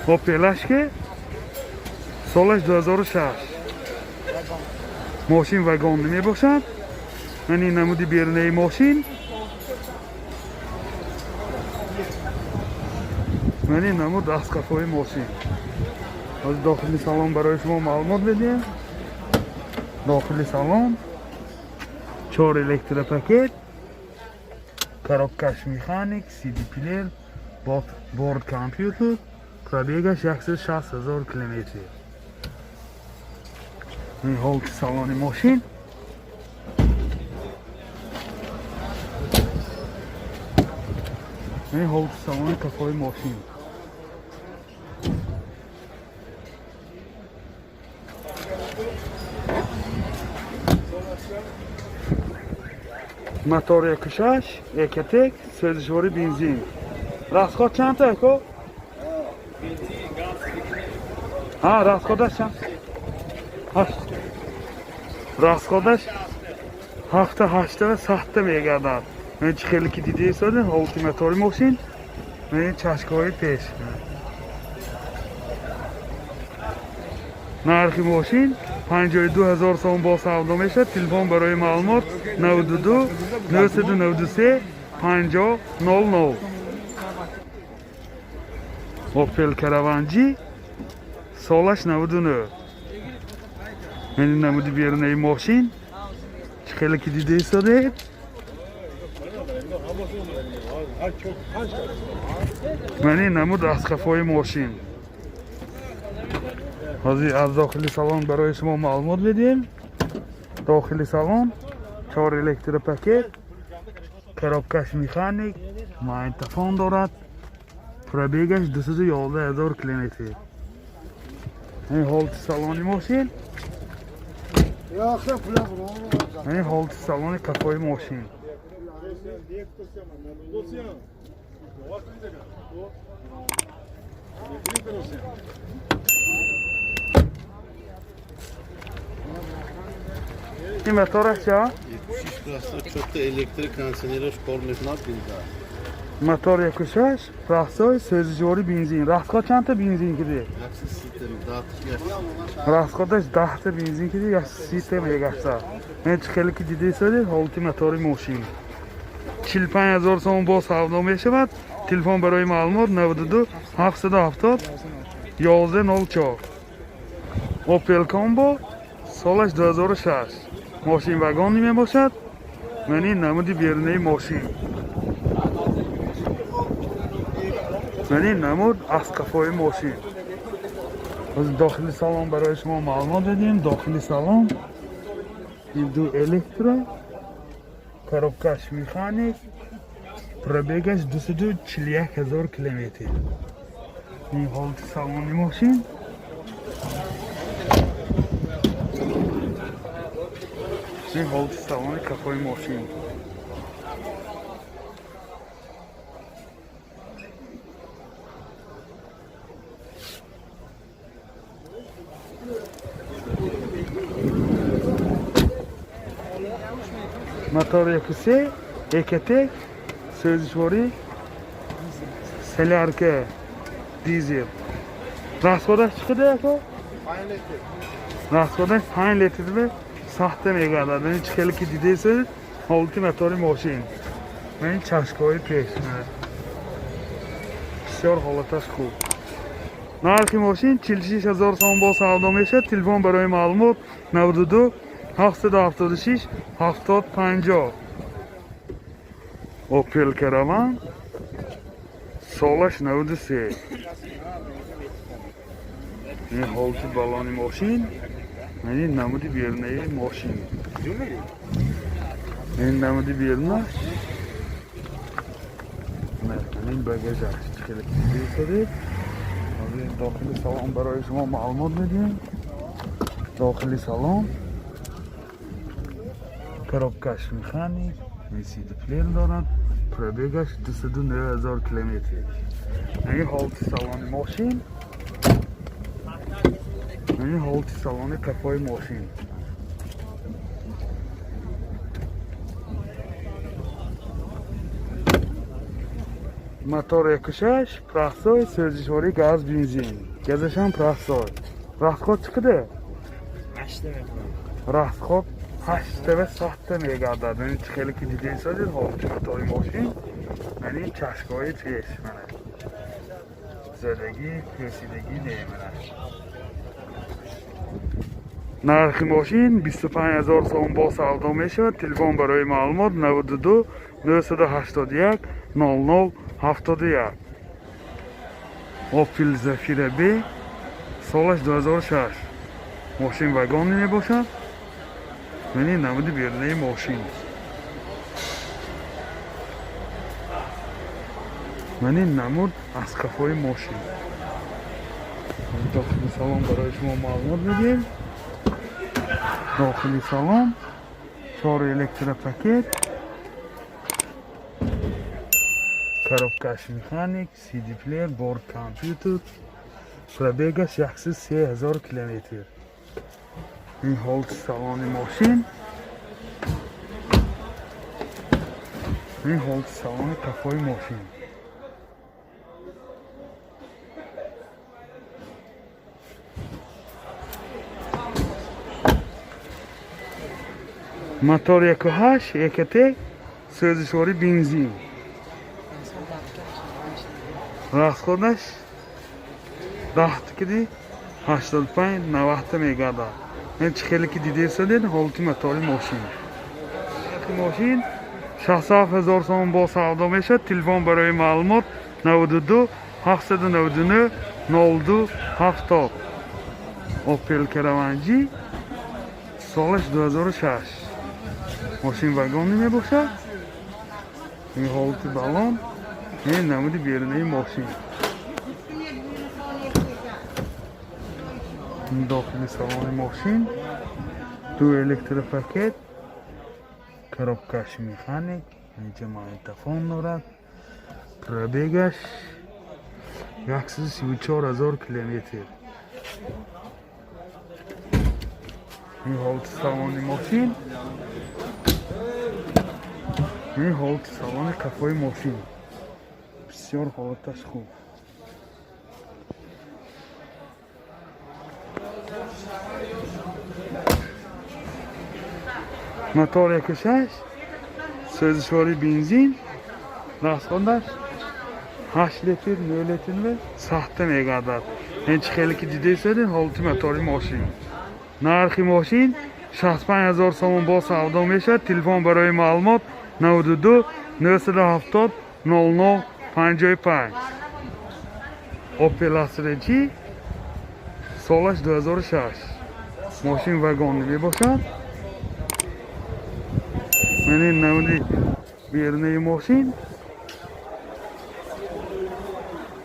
Opel سالش 2006 ماشین وگان نمی باشد. من این نمودی بیرونه ماشین، من این نمود دستگاه ماشین. از داخلی سالن برای شما معلومات بدیم. داخلی سالن 4 الکتر پاکت، коробкаш механик، CD плеер، борд компьютер، пробегаш 160,000 километр. این حالت سالن ماشین. این حالت سالن کفای ماشین. موتور یکشش، یکتک، سوزشواری بنزین. راستخواد چند تا اکو؟ راستخوادش چند؟ 8. راستخوادش 7 و 7 میگردد. من چه خیلی که دیده ایستاده حالت موتور ماشین. من چشکای پیش. نرخ ماشین 52,000 سوم با سودا میشه. تلفن برای معلومات 92 993 5000. اوپل کراوانجی سالش 99. من نمودی بیرونه ماشین چه خیلی که دیده ایستاده. من این نمود از خفای ماشین. از داخلی سالن برای شما معلومات بدیم. داخلی سالن 4 الکتر پاکت، коробкаш مکانیک، مایتافون دارد، پروبگش 211,000 کیلومتر. این حالت سالن ماشین. این حالت سالن کفای ماشین. این موتورش چه؟ 76 klasa çok da elektrik kanserleri kornetnat bildi. موتور یکشش راستای سوزشواری بنزین. راستخواد چند تا بنزین کردی؟ Yaksız sistemi dağıtış راستخوادش 10 تا بنزین کردی یا 30 تا میگشته. من چه خیلی که دیده ایستاده حالت موتور ماشین. 45,000 سوم با سودا میشود. تلفن برای معلومات 92 770 1104. اوپل کامبو سالش 2006 ماشین وگانی می باشد. من این نمودی بیرونه ماشین. من این نمود از کفای ماشین. از داخلی سالن برای شما معلومات بدیم. داخلی سالن این 2 الکتر، коробкаш مکانیک، пробегаш 241,000 کیلومتر. این حالت سالن ماشین. این حالت سالن کفای ماشین. موتور یکسه، یکتک، سوزشواری، سلارکه، دیزل. راستخوادش چقدر اکو؟ 5 litre. راستخوادش 5 لیتر به ساخته میگردد. من چه خیلی که دیده ایستاده حالت موتور ماشین. من چشکای پیش. بسیار حالتش خوب. نرخ ماشین 46,000 سوم با سودا میشه. تلفن برای معلومات 92 776 7050. اوپل کراوان سالش 93. این حالت بالانی ماشین. این نمودی بیرونه ماشین. این نمودی بیرونه. این بگاژ است. خیلی دیده داخلی سالن برای شما معلومات بدیم. داخلی سالن коробкаш механик، CD плеер دارد، пробегаш 209,000 کیلومتر. این حالت سالن ماشین. این حالت سالن کفای ماشین. мотор 1.6 простоy сӯзишворӣ газ бензин газашам простоy расход чӣ қадар 8 میکنم расход 8 мегардад ин чӣ хеле ки дида истодед ҳолати мотори мошин яъне чашкҳои пеш мана задагӣ пешидагӣ немана нархи мошин 25000 сом бо савдо мешавад телефон барои маълумот 92 981 0071 Opel Zafira B солаш 2006 мошин вагони мебошад яъне намуди берунаи мошин яъне намуд аз қафои мошин дохили салон барои шумо маълумот медиҳем дохили салон 4 электропакет коробкаш механик CD плеер борд компютер пробегаш 103000 километр ин ҳолати салони мошин ин ҳолати салони қафои мошин мотор 1.8 1.1 сӯзишворӣ бензин расходаш 10 85-90 мегардад ин чӣ хеле ки дида истодед ҳолати мотори мошин мошин 67000 сом бо савдо мешавад телефон барои маълумот 92 799 02 70 Opel Caravan G солаш 2006 мошин вагони мебошад ин ҳолати балон ин намуди берунаи мошин дохили салони мошин 2 электропакет коробкаш механик инҷа магнитофон дорад пробегаш 134000 километр ин ҳолати салони мошин ин ҳолати салони қафои мошин бисёр ҳолаташ хуб мотор 1.6 сӯзишворӣ бензин расходаш 8 литр 0 литр ва 100 мегардад ин чӣ хеле ки дида истодед ҳолати мотори мошин нархи мошин 65000 сом бо савдо мешавад телефон барои маълумот 92 970 0055 Opel Astra G солаш 2006 мошин вагони мебошад яъне намуди берунаи мошин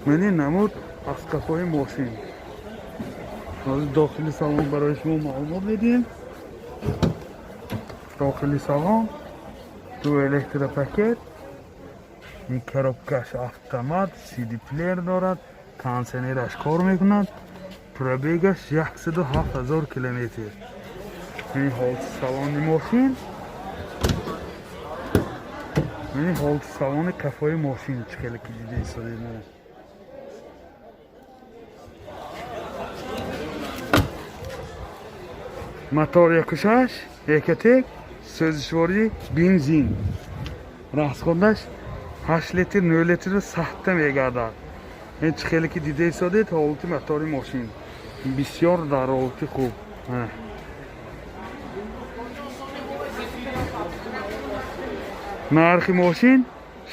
яъне намуд аз қафои мошин ҳозир дохили салон барои шумо маълумот медиҳем дохили салон 2 электропакет ин коробкаш автомат CD плеер дорад кондитсионераш кор мекунад пробегаш 107000 километр ин ҳолати салони мошин ин ҳолати салони қафои мошин чӣ хеле ки дида истодед мотор 1.6 1.1 сӯзишворӣ бензин расходаш 8 литр 0 литр 100 мегардад ин чӣ хеле ки дида истодед ҳолати мотори мошин бисёр дар ҳолати хуб нархи мошин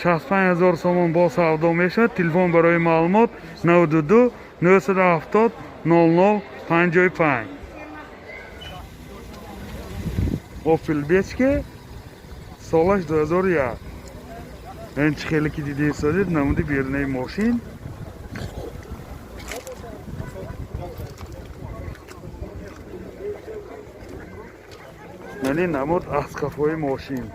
65000 сомон бо савдо мешавад телефон барои маълумот 92 970 0055 Opel Bechke солаш 2001 ин чӣ хеле ки дида истодед намуди берунаи мошин яъне намуд аз қафои мошин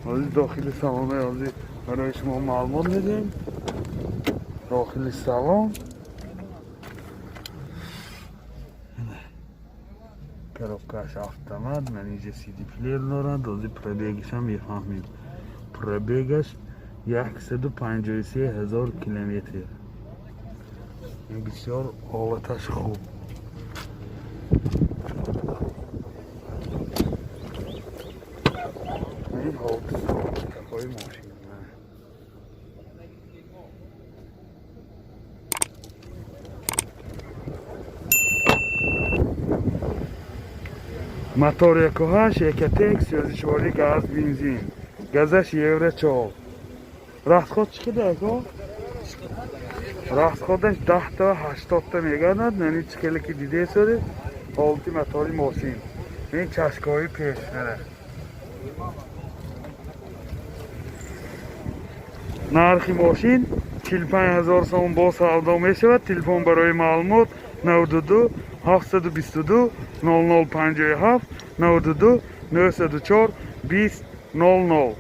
ҳозир дохили салони ҳозир барои шумо маълумот медиҳем дохили салон коробкаш автомат манинҷа CD плеер дорад ҳозир пробегашам мефаҳмем пробегаш 153,000 کیلومتر. این بسیار حالتش خوب. این حالت های ماشین موتور یکوهاش یکتک 34 گاز بنزین گازش یورو 4 راست خود چقدر اکو؟ راست خودش 10 تا 80 تا میگاند نمی چکلی که دیده شده حالتی موتوری ماشین این چشکایی پیش نره نرخی ماشین 45,000 سوم با سودا می شود. تلفن برای معلومات 92 722 0057 92 904 20 00